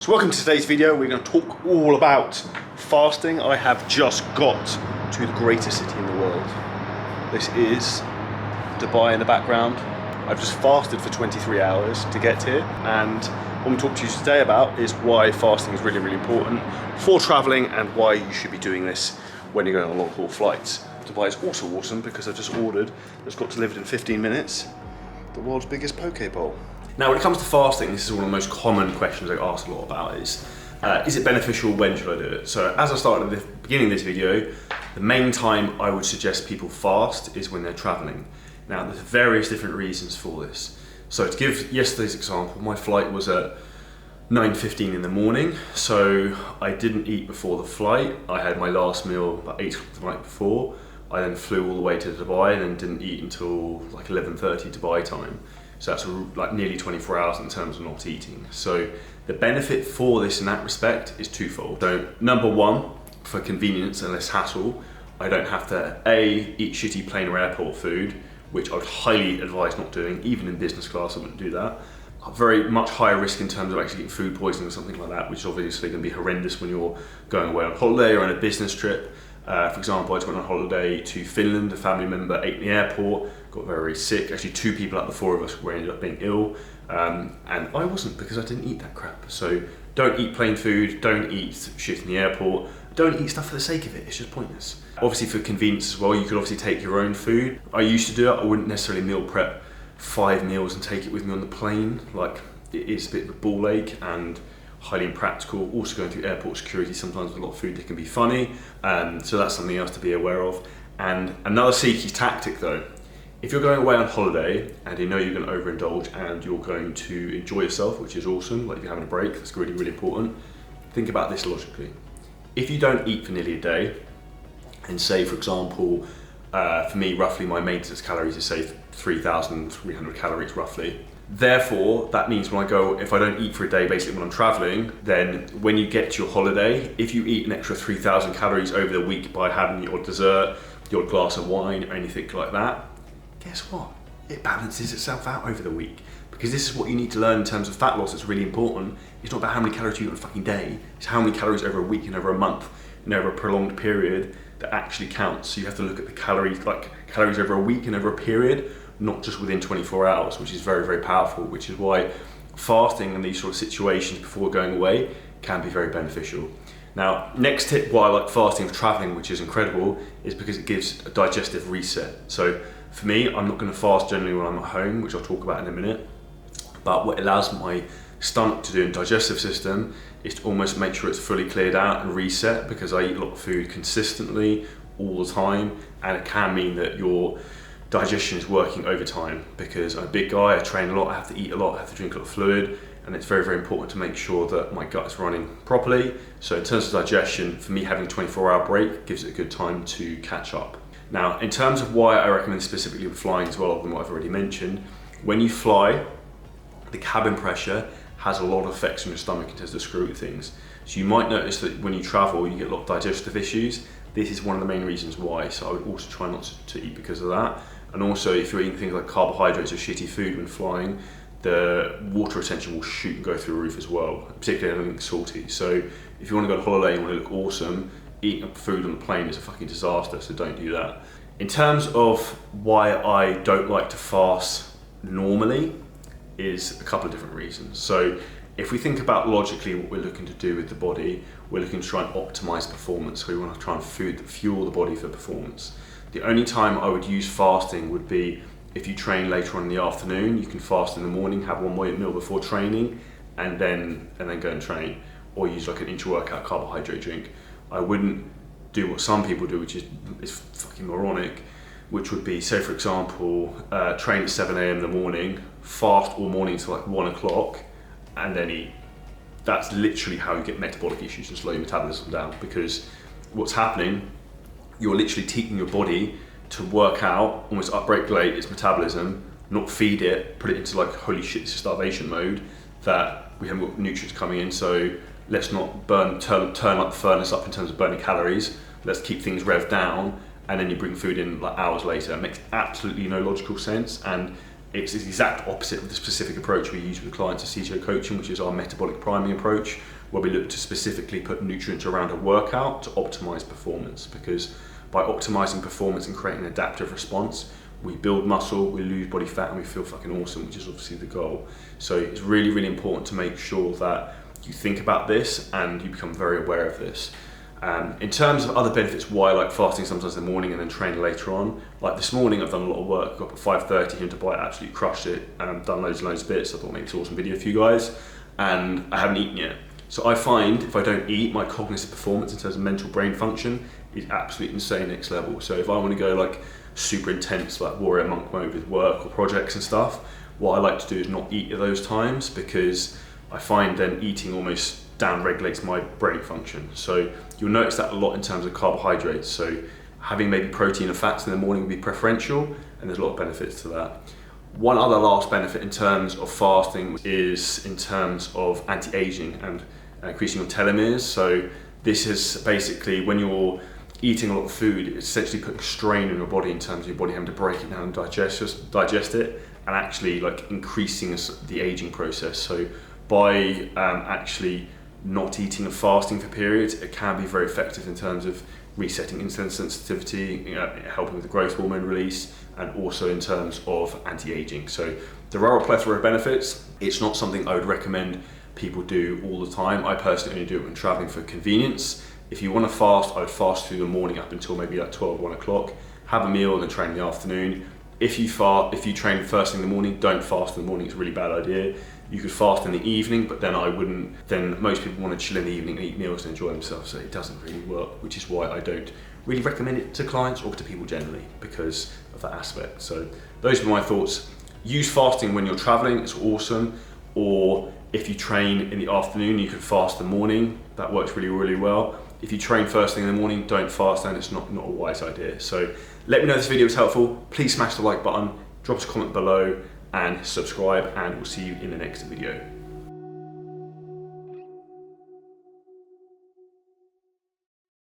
So welcome to today's video. We're going to talk all about fasting. I have just got to the greatest city in the world. This is Dubai in the background. I've just fasted for 23 hours to get here, and what I'm talking to you today about is why fasting is really, really important for traveling and why you should be doing this when you're going on long haul flights. Dubai is also awesome because I've just ordered, it's got delivered in 15 minutes, the world's biggest poke bowl. Now, when it comes to fasting, this is one of the most common questions I get asked a lot about is it beneficial, when should I do it? So as I started at the beginning of this video, the main time I would suggest people fast is when they're traveling. Now, there's various different reasons for this. So to give yesterday's example, my flight was at 9:15 in the morning, so I didn't eat before the flight. I had my last meal about 8 o'clock the night before. I then flew all the way to Dubai and then didn't eat until like 11:30 Dubai time. So that's like nearly 24 hours in terms of not eating. So the benefit for this in that respect is twofold. So number one, for convenience and less hassle, I don't have to eat shitty plane or airport food, which I would highly advise not doing. Even in business class, I wouldn't do that. Very much higher risk in terms of actually getting food poisoning or something like that, which is obviously going to be horrendous when you're going away on holiday or on a business trip. For example, I just went on holiday to Finland. A family member ate in the airport, got very sick. Actually, 2 people out of the 4 of us ended up being ill, and I wasn't because I didn't eat that crap. So don't eat plain food, don't eat shit in the airport, don't eat stuff for the sake of it. It's just pointless. Obviously, for convenience as well, you could obviously take your own food. I used to do it. I wouldn't necessarily meal prep 5 meals and take it with me on the plane. Like, it is a bit of a ball ache and highly impractical. Also, going through airport security, sometimes with a lot of food that can be funny, so that's something else to be aware of. And another sneaky tactic though, if you're going away on holiday and you know you're going to overindulge and you're going to enjoy yourself, which is awesome, like if you're having a break, that's really, really important, think about this logically. If you don't eat for nearly a day, and say for example, for me roughly my maintenance calories is say 3,300 calories roughly. Therefore, that means when I go, if I don't eat for a day, basically when I'm traveling, then when you get to your holiday, if you eat an extra 3,000 calories over the week by having your dessert, your glass of wine, or anything like that, guess what? It balances itself out over the week. Because this is what you need to learn in terms of fat loss. It's really important. It's not about how many calories you eat on a fucking day. It's how many calories over a week and over a month and over a prolonged period that actually counts. So you have to look at the calories, like calories over a week and over a period, not just within 24 hours, which is very, very powerful, which is why fasting in these sort of situations before going away can be very beneficial. Now, next tip why I like fasting for traveling, which is incredible, is because it gives a digestive reset. So for me, I'm not going to fast generally when I'm at home, which I'll talk about in a minute, but what allows my stomach to do in digestive system is to almost make sure it's fully cleared out and reset, because I eat a lot of food consistently all the time, and it can mean that your digestion is working overtime. Because I'm a big guy, I train a lot, I have to eat a lot, I have to drink a lot of fluid, and it's very, very important to make sure that my gut is running properly. So in terms of digestion, for me having a 24-hour break gives it a good time to catch up. Now, in terms of why I recommend specifically with flying as well, other than what I've already mentioned, when you fly, the cabin pressure has a lot of effects on your stomach in terms of screwy things. So you might notice that when you travel, you get a lot of digestive issues. This is one of the main reasons why, so I would also try not to eat because of that. And also, if you're eating things like carbohydrates or shitty food when flying, the water retention will shoot and go through the roof as well, particularly anything salty. So if you want to go on holiday and want to look awesome, eating food on the plane is a fucking disaster, so don't do that. In terms of why I don't like to fast normally, is a couple of different reasons. So if we think about logically what we're looking to do with the body, we're looking to try and optimize performance. So we want to try and fuel the body for performance. The only time I would use fasting would be if you train later on in the afternoon. You can fast in the morning, have one meal before training, and then go and train, or use like an intra-workout carbohydrate drink. I wouldn't do what some people do, which is fucking moronic, which would be, say for example, train at 7 a.m. in the morning, fast all morning till like 1 o'clock, and then eat. That's literally how you get metabolic issues and slow your metabolism down, because what's happening, you're literally teaching your body to work out, almost upregulate its metabolism, not feed it, put it into like, holy shit, this is starvation mode, that we haven't got nutrients coming in, so let's not turn up the furnace up in terms of burning calories, let's keep things revved down, and then you bring food in like hours later. It makes absolutely no logical sense, and It's the exact opposite of the specific approach we use with clients at CTO coaching, which is our metabolic priming approach, where we look to specifically put nutrients around a workout to optimize performance. Because by optimizing performance and creating an adaptive response, we build muscle, we lose body fat, and we feel fucking awesome, which is obviously the goal. So it's really, really important to make sure that you think about this and you become very aware of this. In terms of other benefits, why I like fasting sometimes in the morning and then train later on. Like this morning, I've done a lot of work. Got up at 5:30 here in Dubai, absolutely crushed it. Done loads and loads of bits. I thought maybe it's an awesome video for you guys. And I haven't eaten yet. So I find if I don't eat, my cognitive performance in terms of mental brain function is absolutely insane, next level. So if I want to go like super intense, like warrior monk mode with work or projects and stuff, what I like to do is not eat at those times, because I find then eating almost down regulates my brain function. So you'll notice that a lot in terms of carbohydrates. So having maybe protein and fats in the morning would be preferential, and there's a lot of benefits to that. One other last benefit in terms of fasting is in terms of anti-aging and increasing your telomeres. So this is basically when you're eating a lot of food, it's essentially putting strain on your body in terms of your body having to break it down and digest it, and actually like increasing the aging process. So by actually not eating and fasting for periods, it can be very effective in terms of resetting insulin sensitivity, helping with the growth hormone release, and also in terms of anti-aging. So there are a plethora of benefits. It's not something I would recommend people do all the time. I personally only do it when traveling for convenience. If you want to fast, I would fast through the morning up until maybe like 12, 1 o'clock, have a meal and then train in the afternoon. If you train first thing in the morning, don't fast in the morning, it's a really bad idea. You could fast in the evening, but then I wouldn't. Then most people want to chill in the evening and eat meals and enjoy themselves, so it doesn't really work, which is why I don't really recommend it to clients or to people generally, because of that aspect. So those are my thoughts. Use fasting when you're traveling, it's awesome. Or if you train in the afternoon, you can fast in the morning. That works really, really well. If you train first thing in the morning, don't fast, and it's not a wise idea. So let me know if this video was helpful. Please smash the like button, drop us a comment below, and subscribe, and we'll see you in the next video.